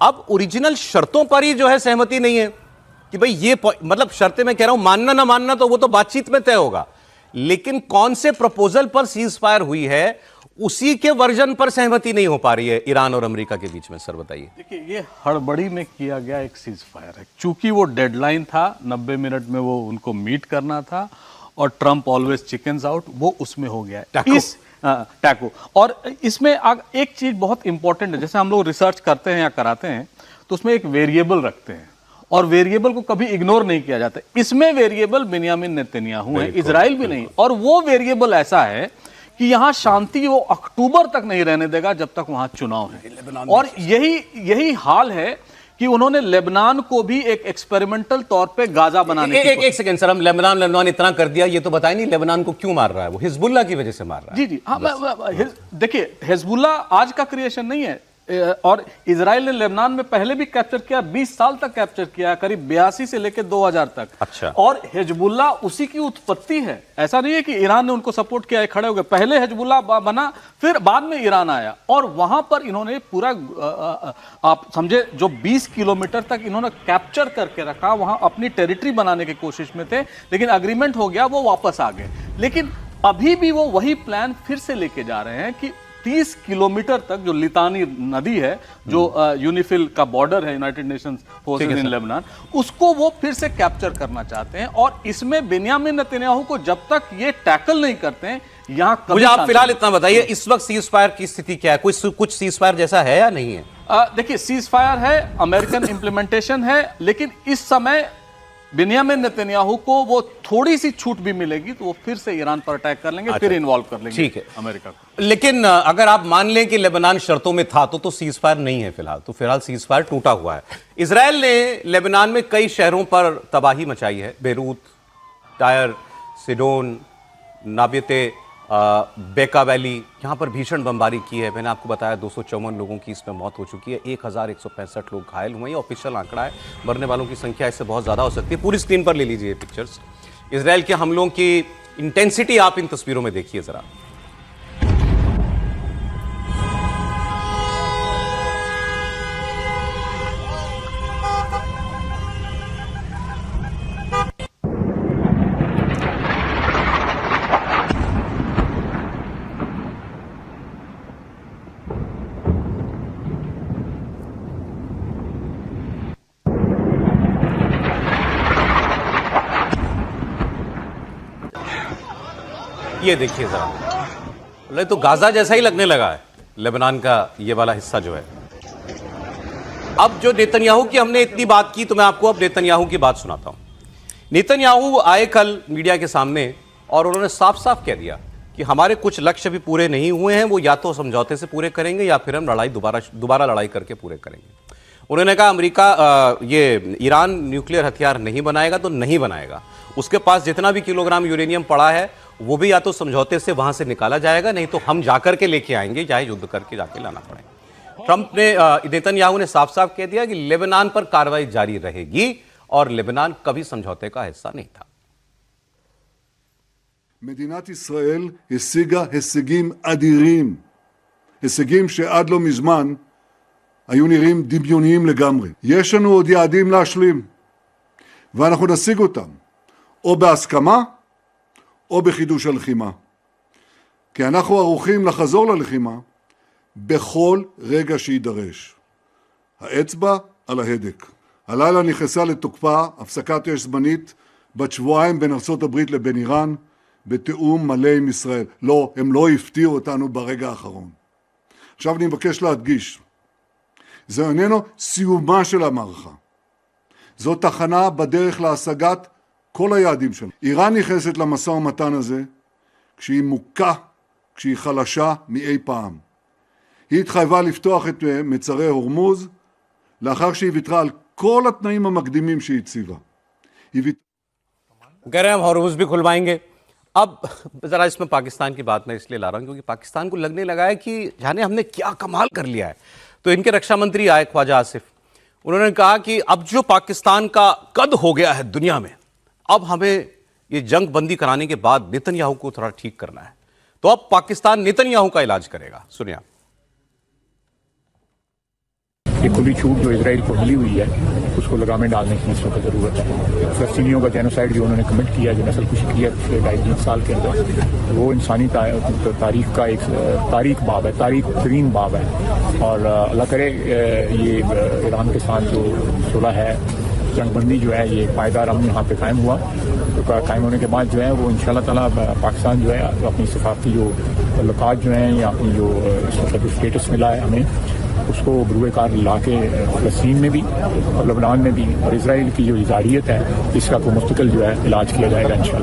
अब ओरिजिनल शर्तों पर ही जो है सहमति नहीं है कि भाई ये मतलब शर्तें, मैं कह रहा हूं मानना ना मानना तो वो तो बातचीत में तय होगा, लेकिन कौन से प्रपोजल पर सीज फायर हुई है उसी के वर्जन पर सहमति नहीं हो पा रही है ईरान और अमेरिका के बीच में। सर बताइए। देखिए, ये हड़बड़ी में किया गया एक सीज फायर है, चूंकि वो डेडलाइन था, 90 मिनट में वो उनको मीट करना था और ट्रंप ऑलवेज चिकन्स आउट, वो उसमें हो गया है इस टैको। और इसमें एक चीज बहुत इंपॉर्टेंट है, जैसे हम लोग रिसर्च करते हैं या कराते हैं तो उसमें एक वेरिएबल रखते हैं और वेरिएबल को कभी इग्नोर नहीं किया जाता। इसमें वेरिएबल बिन्यामिन नेतन्याहू है, इजराइल भी नहीं। और वो वेरिएबल ऐसा है कि यहां शांति वो अक्टूबर तक नहीं रहने देगा जब तक वहां चुनाव है। और यही हाल है कि उन्होंने लेबनान को भी एक एक्सपेरिमेंटल तौर पे गाजा बनाने एक सेकंड सर, हम लेबनान इतना कर दिया, ये तो बताए नहीं लेबनान को क्यों मार रहा है, वो हिजबुल्लाह की वजह से मार रहा है। जी हाँ, देखिए हिजबुल्लाह आज का क्रिएशन नहीं है, और इजराइल ने लेबनान में पहले भी कैप्चर किया, 20 साल तक कैप्चर किया, करीब 82 से लेकर 2000 तक। अच्छा। और हिजबुल्लाह उसी की उत्पत्ति है, ऐसा नहीं है कि ईरान ने उनको सपोर्ट किया, खड़े हो गए। पहले हिजबुल्लाह बना, फिर बाद में ईरान आया, और वहां पर इन्होंने पूरा आप समझे जो 20 किलोमीटर तक इन्होंने कैप्चर करके रखा, वहां अपनी टेरिटरी बनाने की कोशिश में थे, लेकिन अग्रीमेंट हो गया, वो वापस आ गए। लेकिन अभी भी वो वही प्लान फिर से लेके जा रहे हैं कि 30 किलोमीटर तक जो लितानी नदी है, जो यूनिफिल का बॉर्डर है United Nations forces in Lebanon, उसको वो फिर से कैप्चर करना चाहते हैं। और इसमें बिन्यामिन नेतन्याहू को जब तक ये टैकल नहीं करते हैं, यहां मुझे आप फिलहाल इतना बताइए, इस वक्त सीज फायर की स्थिति क्या है? कुछ सीज फायर जैसा है या नहीं है? देखिए, सीज फायर है, अमेरिकन इंप्लीमेंटेशन है, लेकिन इस समय बिन्यामिन नेतन्याहू को वो थोड़ी सी छूट भी मिलेगी तो वो फिर से ईरान पर अटैक कर लेंगे। अच्छा, फिर इन्वॉल्व कर लेंगे, ठीक है, अमेरिका को। लेकिन अगर आप मान लें कि लेबनान शर्तों में था तो सीज फायर नहीं है फिलहाल, तो फिलहाल सीज फायर टूटा हुआ है। इजराइल ने लेबनान में कई शहरों पर तबाही मचाई है, बेरूत, टायर, सिडोन, नाबियते, बेका वैली, यहां पर भीषण बमबारी की है। मैंने आपको बताया 254 लोगों की इसमें मौत हो चुकी है, 1165 लोग घायल हुए हैं। ये ऑफिशियल आंकड़ा है, मरने वालों की संख्या इससे बहुत ज़्यादा हो सकती है। पूरी स्क्रीन पर ले लीजिए पिक्चर्स। इजराइल के हमलों की इंटेंसिटी आप इन तस्वीरों में देखिए ज़रा। ये देखिए जरा, तो गाजा जैसा ही लगने लगा है लेबनान का ये वाला हिस्सा जो है। अब जो नेतन्याहू की हमने इतनी बात की, तो मैं आपको अब नेतन्याहू की बात सुनाता हूं। नेतन्याहू आए कल मीडिया के सामने और उन्होंने साफ साफ कह दिया कि हमारे कुछ लक्ष्य भी पूरे नहीं हुए हैं, वो या तो समझौते से पूरे करेंगे या फिर हम दोबारा लड़ाई करके पूरे करेंगे। उन्होंने कहा अमेरिका ये ईरान न्यूक्लियर हथियार नहीं बनाएगा तो नहीं बनाएगा, उसके पास जितना भी किलोग्राम यूरेनियम पड़ा है वो भी या तो समझौते से वहां से निकाला जाएगा, नहीं तो हम जाकर के लेके आएंगे, चाहे युद्ध करके जाके लाना पड़े। ट्रंप ने, नेतन्याहू ने साफ साफ कह दिया कि लेबनान पर कार्रवाई जारी रहेगी और लेबनान कभी समझौते का हिस्सा नहीं था। מדינת ישראל השיגה הישגים אדירים, הישגים שעד לא מזמן היו נראים דמיוניים לגמרי. יש לנו עוד יעדים להשלים, ואנחנו נשיג אותם, או בהסכמה, או בחידוש הלחימה. כי אנחנו ערוכים לחזור ללחימה בכל רגע שידרש. האצבע על ההדק. הלילה נכנסה לתוקפה הפסקת אש זמנית בת שבועיים בין ארצות הברית לבין איראן, בתיאום מלא עם ישראל. לא, הם לא הפתיעו אותנו ברגע האחרון. עכשיו אני מבקש להדגיש, זה איננו סיומה של המערכה. זו תחנה בדרך להשגת כל היעדים שלנו. איראן נכנסת למשא ומתן הזה כשהיא מוכה, כשהיא חלשה מאי פעם. היא התחייבה לפתוח את מצרי הורמוז לאחר שהיא ויתרה על כל התנאים המקדימים שהיא הציבה. कह रहे हैं हम हॉर्मुज़ भी खुलवाएंगे। अब जरा इसमें पाकिस्तान की बात मैं इसलिए ला रहा हूं क्योंकि पाकिस्तान को लगने लगा है कि जाने हमने क्या कमाल कर लिया है। तो इनके रक्षा मंत्री आए ख्वाजा आसिफ, उन्होंने कहा कि अब जो पाकिस्तान का कद हो गया है दुनिया में, अब हमें ये जंग बंदी कराने के बाद नेतन्याहू को थोड़ा ठीक करना है। तो अब पाकिस्तान नेतन्याहू का इलाज करेगा। सुनिए। ये खुली छूट जो इसराइल को मिली हुई है उसको लगामे डालने की इस वक्त ज़रूरत है। फ़लस्तीनियों का जेनोसाइड जो उन्होंने कमिट किया, जो नस्ल कुशी की है पिछले 2.5-3 साल के अंदर, वो इंसानी तारीख का एक तारीख बाब है, तारीख तरीन बाब है। और अल्लाह करे ये ईरान के साथ जो सुलह है, जंगबंदी जो है, ये पायदार अमन यहाँ पे कायम हुआ। तो कायम होने के बाद जो है वो इंशाल्लाह ताला पाकिस्तान जो है अपनी सफारती जो तल्लुकात जो हैं या अपनी जो इस वक्त जो स्टेटस मिला है हमें, उसको बरूए कार ला के फ़लस्तीन में भी और लबनान में भी और इसराइल की जो जारियत है इसका को मुस्तकिल जो है इलाज किया जाएगा इंशाल्लाह।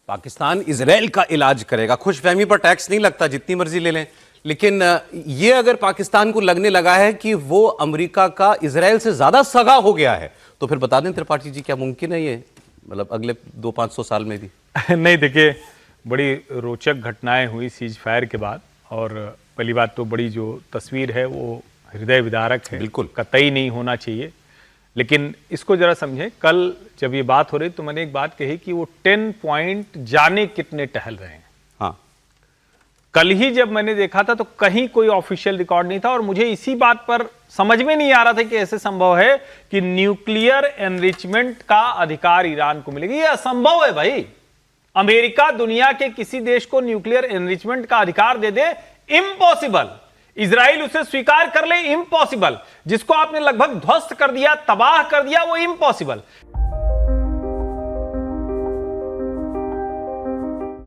पाकिस्तान इजराइल का इलाज करेगा। खुशफहमी पर टैक्स नहीं लगता, जितनी मर्जी ले लें, लेकिन ये अगर पाकिस्तान को लगने लगा है कि वो अमेरिका का इजराइल से ज्यादा सगा हो गया है, तो फिर बता दें त्रिपाठी जी, क्या मुमकिन है ये, मतलब अगले 200-500 साल में भी? नहीं, देखिए, बड़ी रोचक घटनाएं हुई सीज फायर के बाद, और पहली बात तो बड़ी जो तस्वीर है वो हृदय विदारक है, बिल्कुल कतई नहीं होना चाहिए। लेकिन इसको जरा समझें, कल जब ये बात हो रही तो मैंने एक बात कही कि वो 10 पॉइंट जाने कितने टहल रहे हैं। हाँ, कल ही जब मैंने देखा था तो कहीं कोई ऑफिशियल रिकॉर्ड नहीं था, और मुझे इसी बात पर समझ में नहीं आ रहा था कि ऐसे संभव है कि न्यूक्लियर एनरिचमेंट का अधिकार ईरान को मिलेगा। ये असंभव है भाई। अमेरिका दुनिया के किसी देश को न्यूक्लियर एनरिचमेंट का अधिकार दे दे, इम्पॉसिबल। इजराइल उसे स्वीकार कर ले, इम्पॉसिबल। जिसको आपने लगभग ध्वस्त कर दिया, तबाह कर दिया, वो इम्पॉसिबल।